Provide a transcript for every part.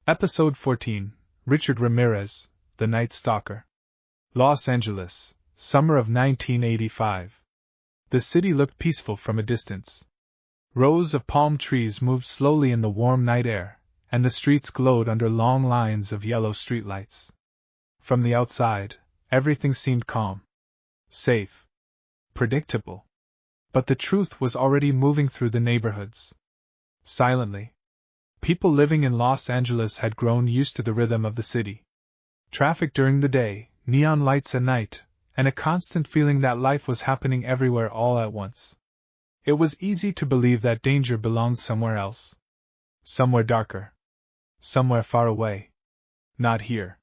Episode 14, Richard Ramirez, the Night Stalker. Los Angeles, summer of 1985. The city looked peaceful from a distance. Rows of palm trees moved slowly in the warm night air, and the streets glowed under long lines of yellow streetlights. From the outside, everything seemed calm, safe, predictable. But the truth was already moving through the neighborhoods. Silently. People living in Los Angeles had grown used to the rhythm of the city. Traffic during the day, neon lights at night, and a constant feeling that life was happening everywhere all at once. It was easy to believe that danger belonged somewhere else. Somewhere darker. Somewhere far away. Not here.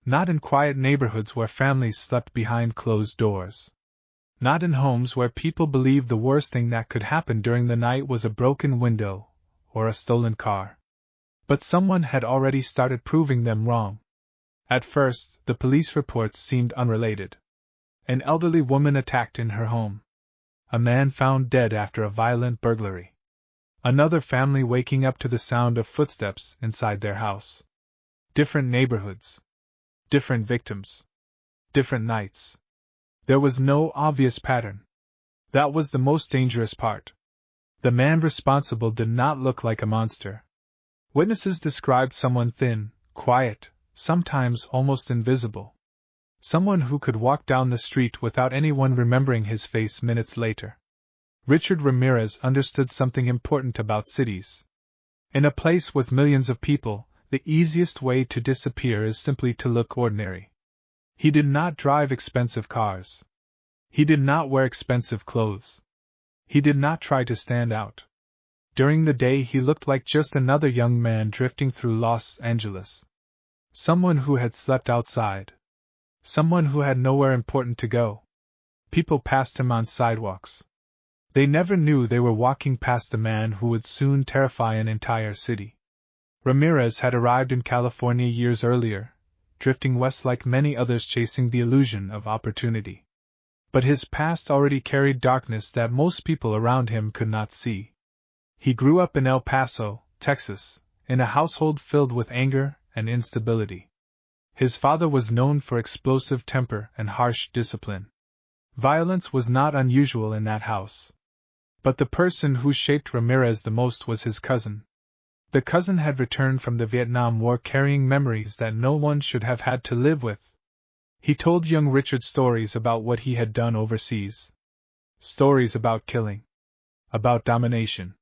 Not in quiet neighborhoods where families slept behind closed doors. Not in homes where people believed the worst thing that could happen during the night was a broken window or a stolen car. But someone had already started proving them wrong. At first, the police reports seemed unrelated. An elderly woman attacked in her home. A man found dead after a violent burglary. Another family waking up to the sound of footsteps inside their house. Different neighborhoods. Different victims. Different nights. There was no obvious pattern. That was the most dangerous part. The man responsible did not look like a monster. Witnesses described someone thin, quiet, sometimes almost invisible. Someone who could walk down the street without anyone remembering his face minutes later. Richard Ramirez understood something important about cities. In a place with millions of people, the easiest way to disappear is simply to look ordinary. He did not drive expensive cars. He did not wear expensive clothes. He did not try to stand out. During the day he looked like just another young man drifting through Los Angeles. Someone who had slept outside. Someone who had nowhere important to go. People passed him on sidewalks. They never knew they were walking past the man who would soon terrify an entire city. Ramirez had arrived in California years earlier, drifting west like many others chasing the illusion of opportunity. But his past already carried darkness that most people around him could not see. He grew up in El Paso, Texas, in a household filled with anger and instability. His father was known for explosive temper and harsh discipline. Violence was not unusual in that house. But the person who shaped Ramirez the most was his cousin. The cousin had returned from the Vietnam War carrying memories that no one should have had to live with. He told young Richard stories about what he had done overseas. Stories about killing. About domination.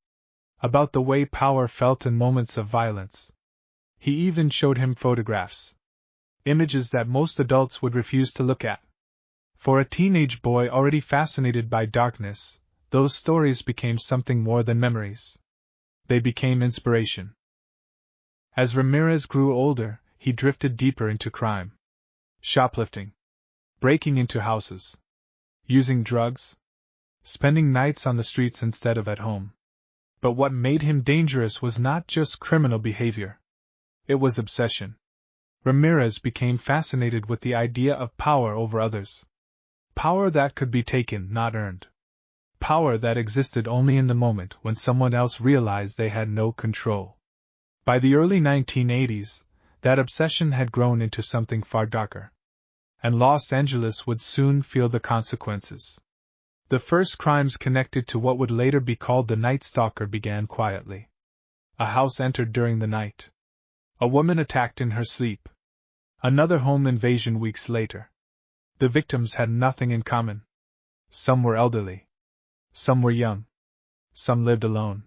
About the way power felt in moments of violence. He even showed him photographs. Images that most adults would refuse to look at. For a teenage boy already fascinated by darkness, those stories became something more than memories. They became inspiration. As Ramirez grew older, he drifted deeper into crime. Shoplifting. Breaking into houses. Using drugs. Spending nights on the streets instead of at home. But what made him dangerous was not just criminal behavior. It was obsession. Ramirez became fascinated with the idea of power over others. Power that could be taken, not earned. Power that existed only in the moment when someone else realized they had no control. By the early 1980s, that obsession had grown into something far darker. And Los Angeles would soon feel the consequences. The first crimes connected to what would later be called the Night Stalker began quietly. A house entered during the night. A woman attacked in her sleep. Another home invasion weeks later. The victims had nothing in common. Some were elderly. Some were young. Some lived alone.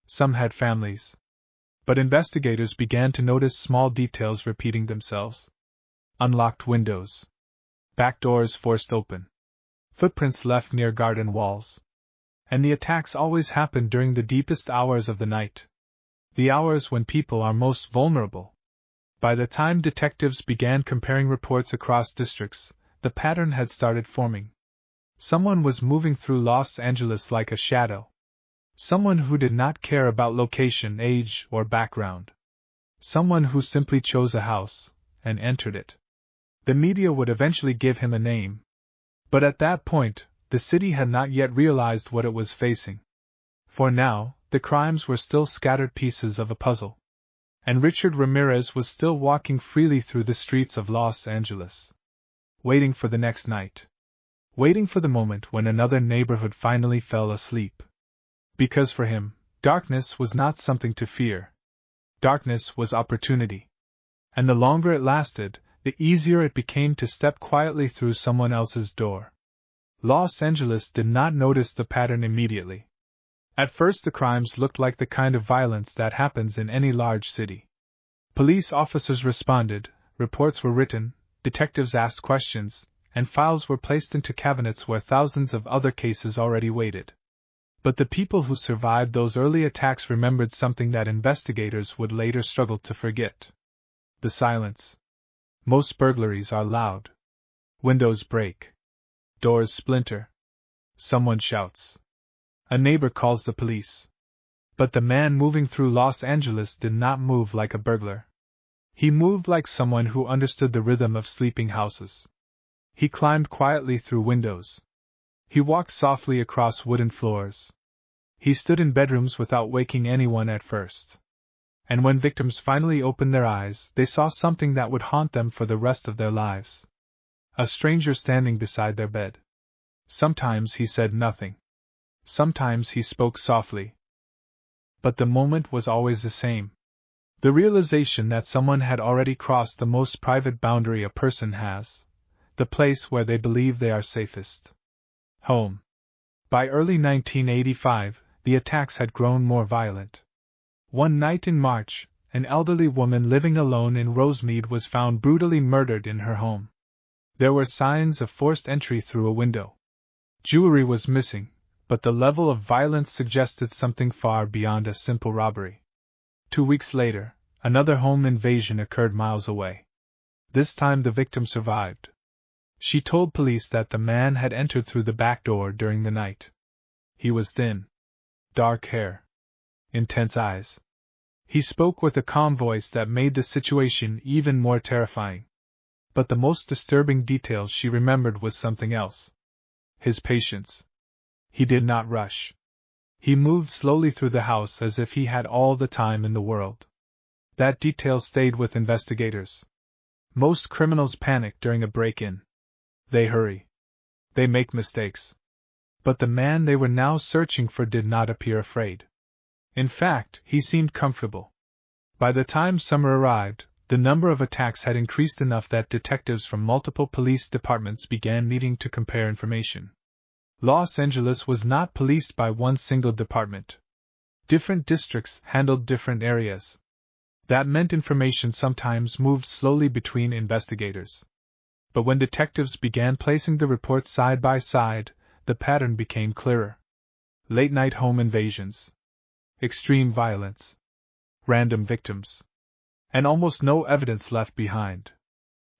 Some had families. But investigators began to notice small details repeating themselves. Unlocked windows. Back doors forced open. Footprints left near garden walls. And the attacks always happened during the deepest hours of the night. The hours when people are most vulnerable. By the time detectives began comparing reports across districts, the pattern had started forming. Someone was moving through Los Angeles like a shadow. Someone who did not care about location, age, or background. Someone who simply chose a house and entered it. The media would eventually give him a name. But at that point, the city had not yet realized what it was facing. For now, the crimes were still scattered pieces of a puzzle. and Richard Ramirez was still walking freely through the streets of Los Angeles, waiting for the next night, waiting for the moment when another neighborhood finally fell asleep. Because for him, darkness was not something to fear. Darkness was opportunity. And the longer it lasted, the easier it became to step quietly through someone else's door. Los Angeles did not notice the pattern immediately. At first, the crimes looked like the kind of violence that happens in any large city. Police officers responded, reports were written, detectives asked questions, and files were placed into cabinets where thousands of other cases already waited. But the people who survived those early attacks remembered something that investigators would later struggle to forget. The silence. Most burglaries are loud. Windows break. Doors splinter. Someone shouts. A neighbor calls the police. But the man moving through Los Angeles did not move like a burglar. He moved like someone who understood the rhythm of sleeping houses. He climbed quietly through windows. He walked softly across wooden floors. He stood in bedrooms without waking anyone at first. And when victims finally opened their eyes, they saw something that would haunt them for the rest of their lives. A stranger standing beside their bed. Sometimes he said nothing. Sometimes he spoke softly. But the moment was always the same. The realization that someone had already crossed the most private boundary a person has, the place where they believe they are safest. Home. By early 1985, the attacks had grown more violent. One night in March, an elderly woman living alone in Rosemead was found brutally murdered in her home. There were signs of forced entry through a window. Jewelry was missing, but the level of violence suggested something far beyond a simple robbery. 2 weeks later, another home invasion occurred miles away. This time the victim survived. She told police that the man had entered through the back door during the night. He was thin. Dark hair. Intense eyes. He spoke with a calm voice that made the situation even more terrifying. But the most disturbing detail she remembered was something else. His patience. He did not rush. He moved slowly through the house as if he had all the time in the world. That detail stayed with investigators. Most criminals panic during a break-in. They hurry. They make mistakes. But the man they were now searching for did not appear afraid. In fact, he seemed comfortable. By the time summer arrived, the number of attacks had increased enough that detectives from multiple police departments began meeting to compare information. Los Angeles was not policed by one single department. Different districts handled different areas. That meant information sometimes moved slowly between investigators. But when detectives began placing the reports side by side, the pattern became clearer. Late-night home invasions. Extreme violence. Random victims. And almost no evidence left behind.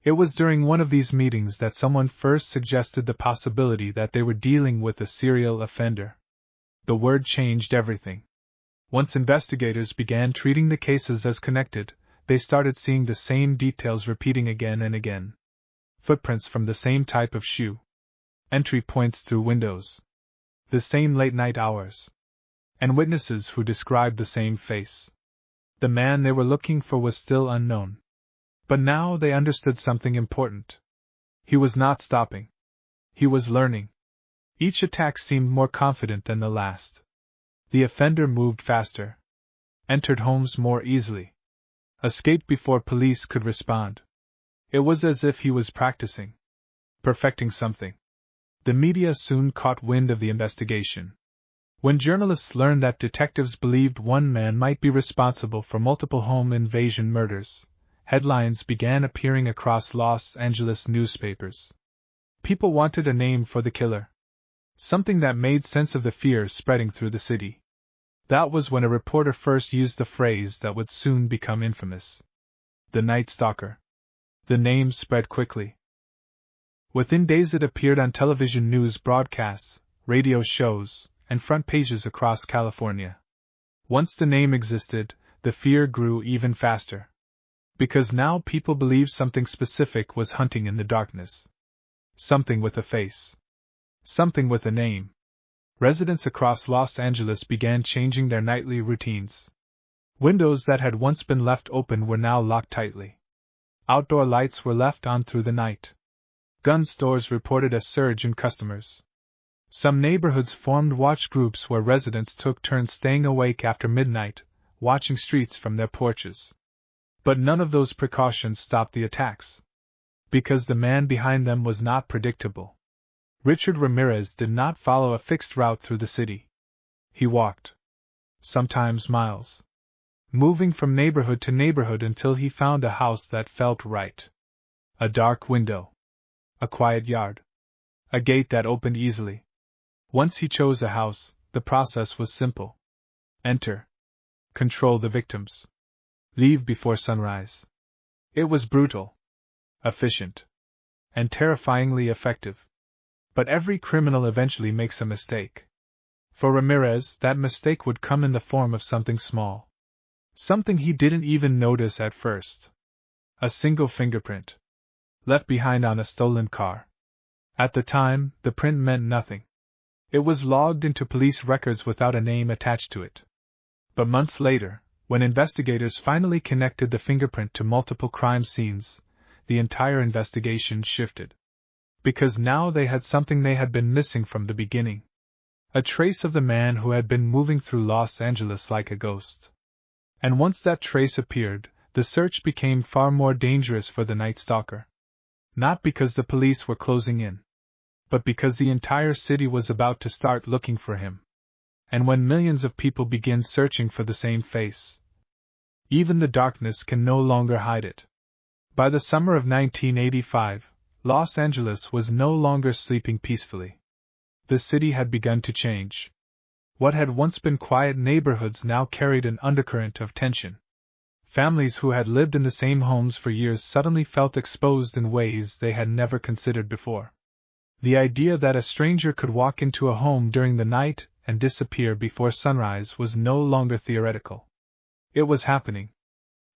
It was during one of these meetings that someone first suggested the possibility that they were dealing with a serial offender. The word changed everything. Once investigators began treating the cases as connected, they started seeing the same details repeating again and again. Footprints from the same type of shoe. Entry points through windows. The same late-night hours. And witnesses who described the same face. The man they were looking for was still unknown. But now they understood something important. He was not stopping. He was learning. Each attack seemed more confident than the last. The offender moved faster. Entered homes more easily. Escaped before police could respond. It was as if he was practicing. Perfecting something. The media soon caught wind of the investigation. When journalists learned that detectives believed one man might be responsible for multiple home invasion murders, headlines began appearing across Los Angeles newspapers. People wanted a name for the killer. Something that made sense of the fear spreading through the city. That was when a reporter first used the phrase that would soon become infamous. The Night Stalker. The name spread quickly. Within days it appeared on television news broadcasts, radio shows, and front pages across California. Once the name existed, the fear grew even faster. Because now people believed something specific was hunting in the darkness. Something with a face. Something with a name. Residents across Los Angeles began changing their nightly routines. Windows that had once been left open were now locked tightly. Outdoor lights were left on through the night. Gun stores reported a surge in customers. Some neighborhoods formed watch groups where residents took turns staying awake after midnight, watching streets from their porches. But none of those precautions stopped the attacks. Because the man behind them was not predictable. Richard Ramirez did not follow a fixed route through the city. He walked. Sometimes miles. Moving from neighborhood to neighborhood until he found a house that felt right. A dark window. A quiet yard. A gate that opened easily. Once he chose a house, the process was simple. Enter. Control the victims. Leave before sunrise. It was brutal. Efficient. And terrifyingly effective. But every criminal eventually makes a mistake. For Ramirez, that mistake would come in the form of something small. Something he didn't even notice at first. A single fingerprint. Left behind on a stolen car. At the time, the print meant nothing. It was logged into police records without a name attached to it. But months later, when investigators finally connected the fingerprint to multiple crime scenes, the entire investigation shifted. Because now they had something they had been missing from the beginning. A trace of the man who had been moving through Los Angeles like a ghost. And once that trace appeared, the search became far more dangerous for the Night Stalker. Not because the police were closing in, but because the entire city was about to start looking for him. And when millions of people begin searching for the same face, even the darkness can no longer hide it. By the summer of 1985, Los Angeles was no longer sleeping peacefully. The city had begun to change. What had once been quiet neighborhoods now carried an undercurrent of tension. Families who had lived in the same homes for years suddenly felt exposed in ways they had never considered before. The idea that a stranger could walk into a home during the night and disappear before sunrise was no longer theoretical. It was happening.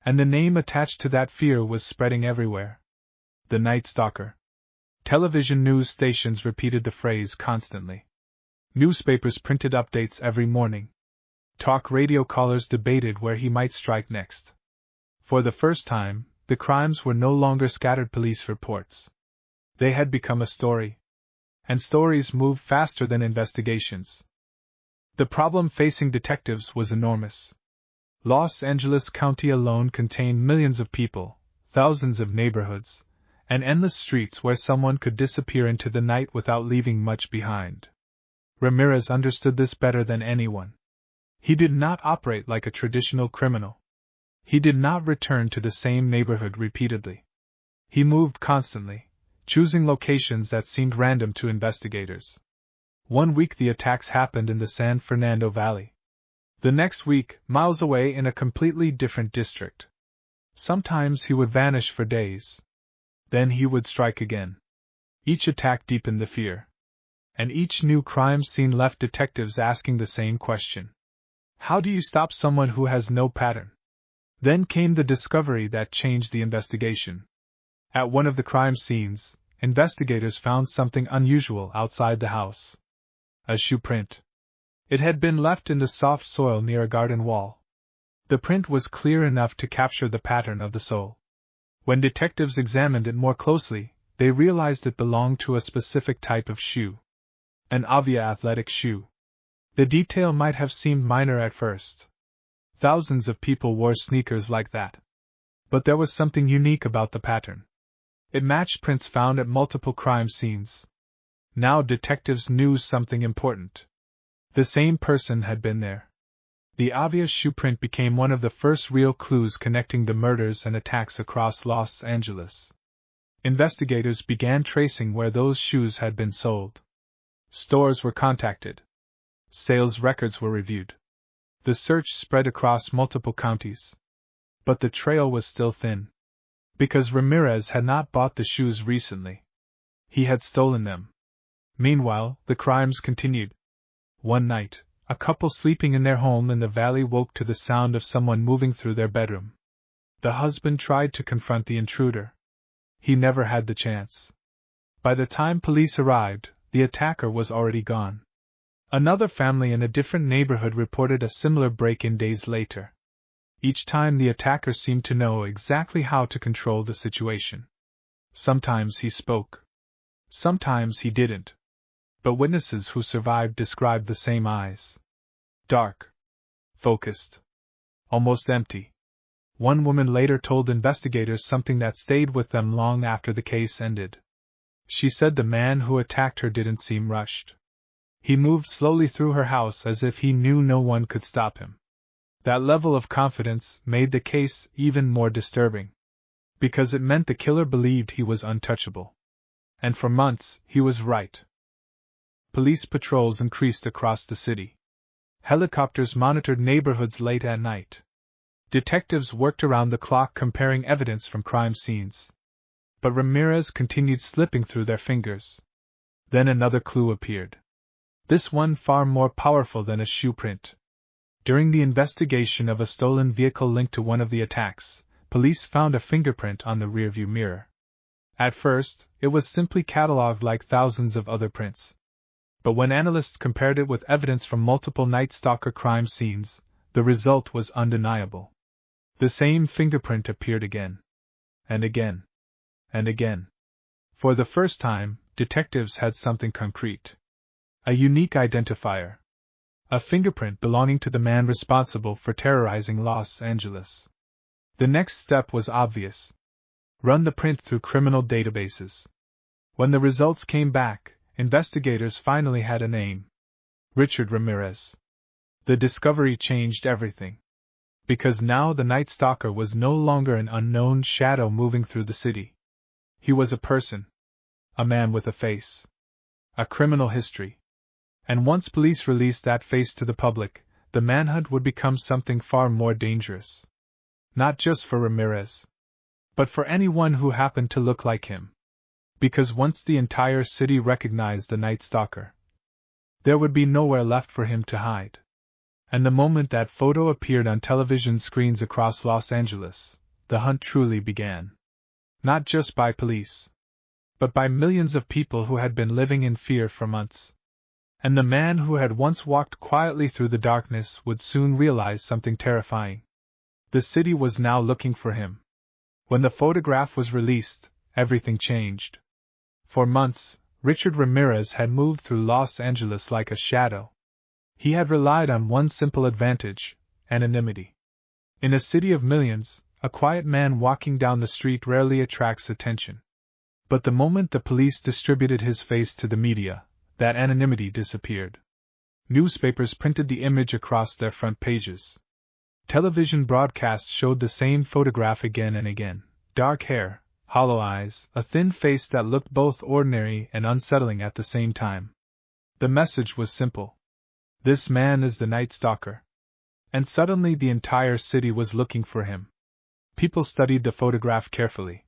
And the name attached to that fear was spreading everywhere. The Night Stalker. Television news stations repeated the phrase constantly. Newspapers printed updates every morning. Talk radio callers debated where he might strike next. For the first time, the crimes were no longer scattered police reports. They had become a story. And stories move faster than investigations. The problem facing detectives was enormous. Los Angeles County alone contained millions of people, thousands of neighborhoods, and endless streets where someone could disappear into the night without leaving much behind. Ramirez understood this better than anyone. He did not operate like a traditional criminal. He did not return to the same neighborhood repeatedly. He moved constantly, choosing locations that seemed random to investigators. One week the attacks happened in the San Fernando Valley. The next week, miles away in a completely different district. Sometimes he would vanish for days. Then he would strike again. Each attack deepened the fear. And each new crime scene left detectives asking the same question. How do you stop someone who has no pattern? Then came the discovery that changed the investigation. At one of the crime scenes, investigators found something unusual outside the house. A shoe print. It had been left in the soft soil near a garden wall. The print was clear enough to capture the pattern of the sole. When detectives examined it more closely, they realized it belonged to a specific type of shoe. An Avia athletic shoe. The detail might have seemed minor at first. Thousands of people wore sneakers like that. But there was something unique about the pattern. It matched prints found at multiple crime scenes. Now detectives knew something important. The same person had been there. The Avia shoe print became one of the first real clues connecting the murders and attacks across Los Angeles. Investigators began tracing where those shoes had been sold. Stores were contacted. Sales records were reviewed. The search spread across multiple counties. But the trail was still thin. Because Ramirez had not bought the shoes recently. He had stolen them. Meanwhile, the crimes continued. One night, a couple sleeping in their home in the valley woke to the sound of someone moving through their bedroom. The husband tried to confront the intruder. He never had the chance. By the time police arrived, the attacker was already gone. Another family in a different neighborhood reported a similar break-in days later. Each time the attacker seemed to know exactly how to control the situation. Sometimes he spoke. Sometimes he didn't. But witnesses who survived described the same eyes. Dark. Focused. Almost empty. One woman later told investigators something that stayed with them long after the case ended. She said the man who attacked her didn't seem rushed. He moved slowly through her house as if he knew no one could stop him. That level of confidence made the case even more disturbing, because it meant the killer believed he was untouchable. And for months, he was right. Police patrols increased across the city. Helicopters monitored neighborhoods late at night. Detectives worked around the clock comparing evidence from crime scenes. But Ramirez continued slipping through their fingers. Then another clue appeared. This one far more powerful than a shoe print. During the investigation of a stolen vehicle linked to one of the attacks, police found a fingerprint on the rearview mirror. At first, it was simply catalogued like thousands of other prints. But when analysts compared it with evidence from multiple Night Stalker crime scenes, the result was undeniable. The same fingerprint appeared again. And again. And again. For the first time, detectives had something concrete. A unique identifier. A fingerprint belonging to the man responsible for terrorizing Los Angeles. The next step was obvious. Run the print through criminal databases. When the results came back, investigators finally had a name. Richard Ramirez. The discovery changed everything. Because now the Night Stalker was no longer an unknown shadow moving through the city. He was a person. A man with a face. A criminal history. And once police released that face to the public, the manhunt would become something far more dangerous. Not just for Ramirez, but for anyone who happened to look like him. Because once the entire city recognized the Night Stalker, there would be nowhere left for him to hide. And the moment that photo appeared on television screens across Los Angeles, the hunt truly began. Not just by police, but by millions of people who had been living in fear for months. And the man who had once walked quietly through the darkness would soon realize something terrifying. The city was now looking for him. When the photograph was released, everything changed. For months, Richard Ramirez had moved through Los Angeles like a shadow. He had relied on one simple advantage: anonymity. In a city of millions, a quiet man walking down the street rarely attracts attention. But the moment the police distributed his face to the media, that anonymity disappeared. Newspapers printed the image across their front pages. Television broadcasts showed the same photograph again and again. Dark hair, hollow eyes, a thin face that looked both ordinary and unsettling at the same time. The message was simple. This man is the Night Stalker. And suddenly the entire city was looking for him. People studied the photograph carefully.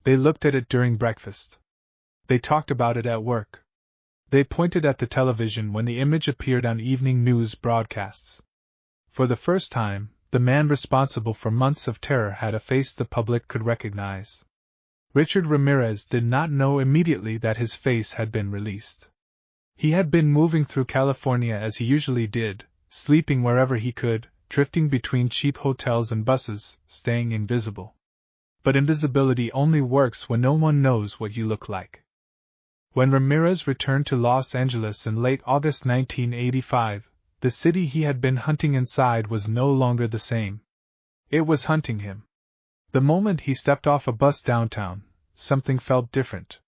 They looked at it during breakfast. They talked about it at work. They pointed at the television when the image appeared on evening news broadcasts. For the first time, the man responsible for months of terror had a face the public could recognize. Richard Ramirez did not know immediately that his face had been released. He had been moving through California as he usually did, sleeping wherever he could, drifting between cheap hotels and buses, staying invisible. But invisibility only works when no one knows what you look like. When Ramirez returned to Los Angeles in late August 1985, the city he had been hunting inside was no longer the same. It was hunting him. The moment he stepped off a bus downtown, something felt different.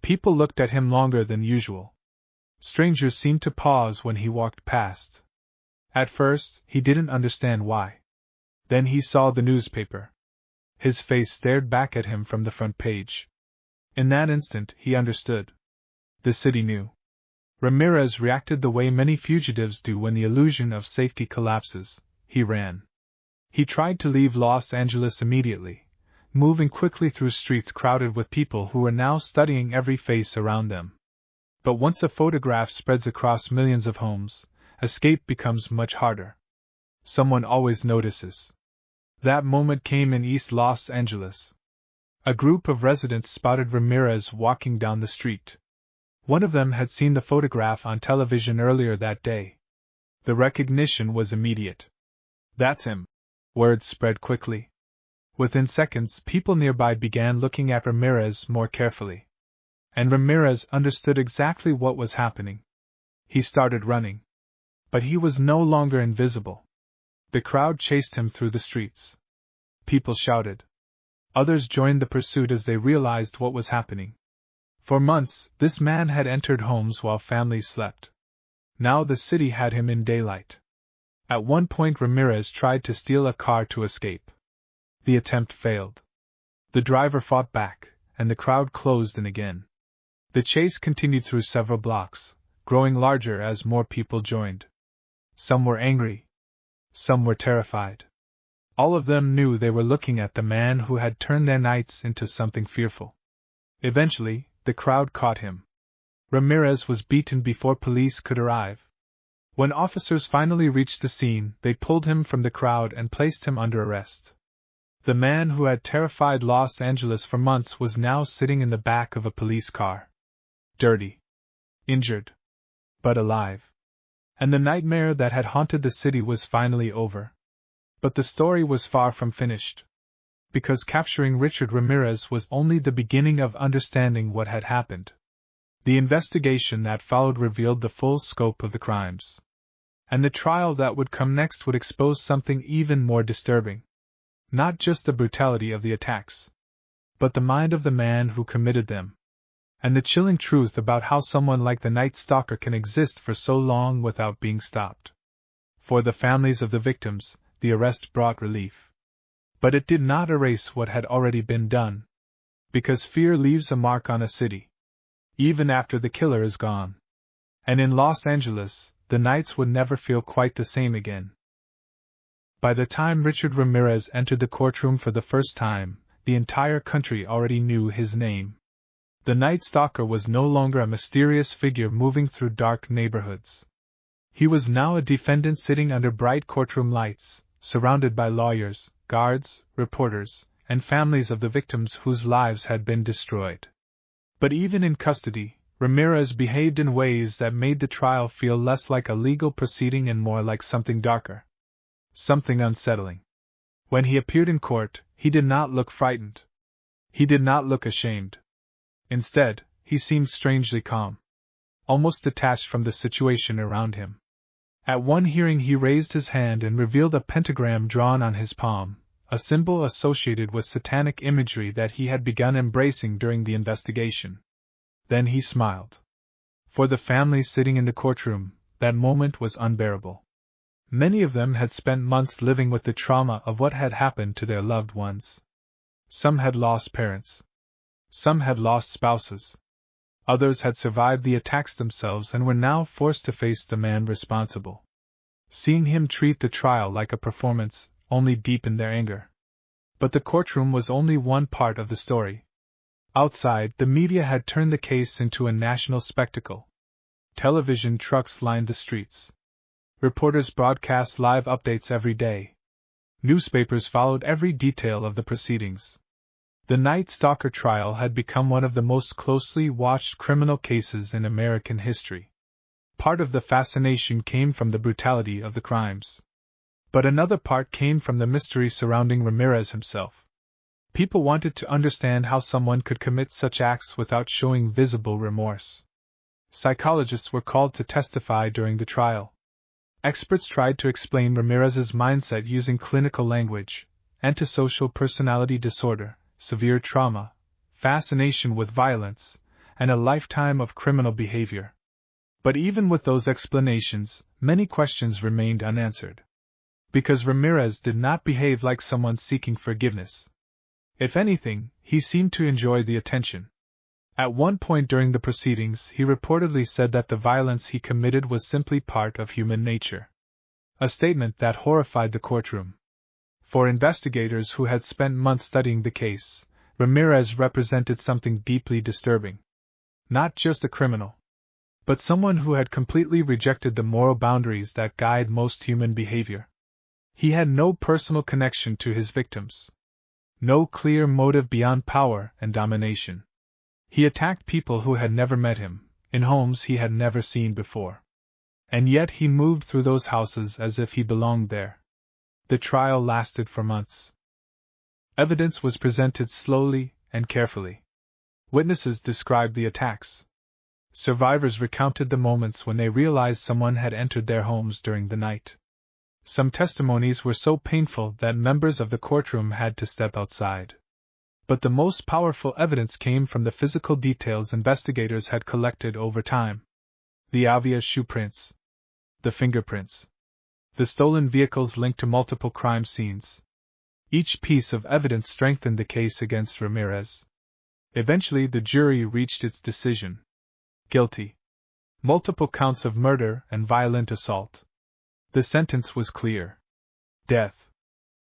People looked at him longer than usual. Strangers seemed to pause when he walked past. At first, he didn't understand why. Then he saw the newspaper. His face stared back at him from the front page. In that instant, he understood. The city knew. Ramirez reacted the way many fugitives do when the illusion of safety collapses. He ran. He tried to leave Los Angeles immediately, moving quickly through streets crowded with people who were now studying every face around them. But once a photograph spreads across millions of homes, escape becomes much harder. Someone always notices. That moment came in East Los Angeles. A group of residents spotted Ramirez walking down the street. One of them had seen the photograph on television earlier that day. The recognition was immediate. That's him. Word spread quickly. Within seconds, people nearby began looking at Ramirez more carefully. And Ramirez understood exactly what was happening. He started running. But he was no longer invisible. The crowd chased him through the streets. People shouted. Others joined the pursuit as they realized what was happening. For months, this man had entered homes while families slept. Now the city had him in daylight. At one point Ramirez tried to steal a car to escape. The attempt failed. The driver fought back, and the crowd closed in again. The chase continued through several blocks, growing larger as more people joined. Some were angry. Some were terrified. All of them knew they were looking at the man who had turned their nights into something fearful. Eventually, the crowd caught him. Ramirez was beaten before police could arrive. When officers finally reached the scene, they pulled him from the crowd and placed him under arrest. The man who had terrified Los Angeles for months was now sitting in the back of a police car. Dirty. Injured. But alive. And the nightmare that had haunted the city was finally over. But the story was far from finished. Because capturing Richard Ramirez was only the beginning of understanding what had happened. The investigation that followed revealed the full scope of the crimes. And the trial that would come next would expose something even more disturbing. Not just the brutality of the attacks, but the mind of the man who committed them. And the chilling truth about how someone like the Night Stalker can exist for so long without being stopped. For the families of the victims, the arrest brought relief. But it did not erase what had already been done. Because fear leaves a mark on a city. Even after the killer is gone. And in Los Angeles, the nights would never feel quite the same again. By the time Richard Ramirez entered the courtroom for the first time, the entire country already knew his name. The Night Stalker was no longer a mysterious figure moving through dark neighborhoods. He was now a defendant sitting under bright courtroom lights, surrounded by lawyers, guards, reporters, and families of the victims whose lives had been destroyed. But even in custody, Ramirez behaved in ways that made the trial feel less like a legal proceeding and more like something darker. Something unsettling. When he appeared in court, he did not look frightened. He did not look ashamed. Instead, he seemed strangely calm. Almost detached from the situation around him. At one hearing he raised his hand and revealed a pentagram drawn on his palm, a symbol associated with satanic imagery that he had begun embracing during the investigation. Then he smiled. For the families sitting in the courtroom, that moment was unbearable. Many of them had spent months living with the trauma of what had happened to their loved ones. Some had lost parents. Some had lost spouses. Others had survived the attacks themselves and were now forced to face the man responsible. Seeing him treat the trial like a performance only deepened their anger. But the courtroom was only one part of the story. Outside, the media had turned the case into a national spectacle. Television trucks lined the streets. Reporters broadcast live updates every day. Newspapers followed every detail of the proceedings. The Night Stalker trial had become one of the most closely watched criminal cases in American history. Part of the fascination came from the brutality of the crimes. But another part came from the mystery surrounding Ramirez himself. People wanted to understand how someone could commit such acts without showing visible remorse. Psychologists were called to testify during the trial. Experts tried to explain Ramirez's mindset using clinical language: antisocial personality disorder, severe trauma, fascination with violence, and a lifetime of criminal behavior. But even with those explanations, many questions remained unanswered. Because Ramirez did not behave like someone seeking forgiveness. If anything, he seemed to enjoy the attention. At one point during the proceedings, he reportedly said that the violence he committed was simply part of human nature. A statement that horrified the courtroom. For investigators who had spent months studying the case, Ramirez represented something deeply disturbing. Not just a criminal, but someone who had completely rejected the moral boundaries that guide most human behavior. He had no personal connection to his victims. No clear motive beyond power and domination. He attacked people who had never met him, in homes he had never seen before. And yet he moved through those houses as if he belonged there. The trial lasted for months. Evidence was presented slowly and carefully. Witnesses described the attacks. Survivors recounted the moments when they realized someone had entered their homes during the night. Some testimonies were so painful that members of the courtroom had to step outside. But the most powerful evidence came from the physical details investigators had collected over time. The obvious shoe prints. The fingerprints. The stolen vehicles linked to multiple crime scenes. Each piece of evidence strengthened the case against Ramirez. Eventually the jury reached its decision. Guilty. Multiple counts of murder and violent assault. The sentence was clear. Death.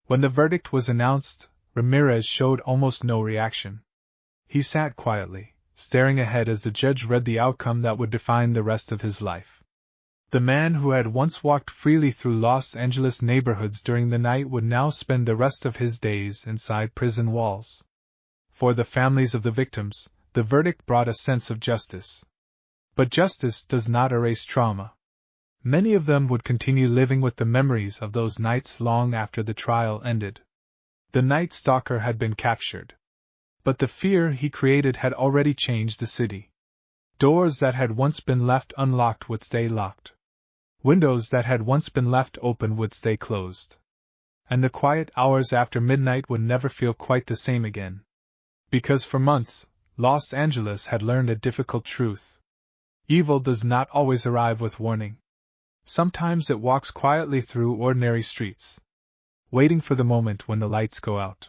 When the verdict was announced, Ramirez showed almost no reaction. He sat quietly, staring ahead as the judge read the outcome that would define the rest of his life. The man who had once walked freely through Los Angeles neighborhoods during the night would now spend the rest of his days inside prison walls. For the families of the victims, the verdict brought a sense of justice. But justice does not erase trauma. Many of them would continue living with the memories of those nights long after the trial ended. The Night Stalker had been captured. But the fear he created had already changed the city. Doors that had once been left unlocked would stay locked. Windows that had once been left open would stay closed. And the quiet hours after midnight would never feel quite the same again. Because for months, Los Angeles had learned a difficult truth. Evil does not always arrive with warning. Sometimes it walks quietly through ordinary streets, waiting for the moment when the lights go out.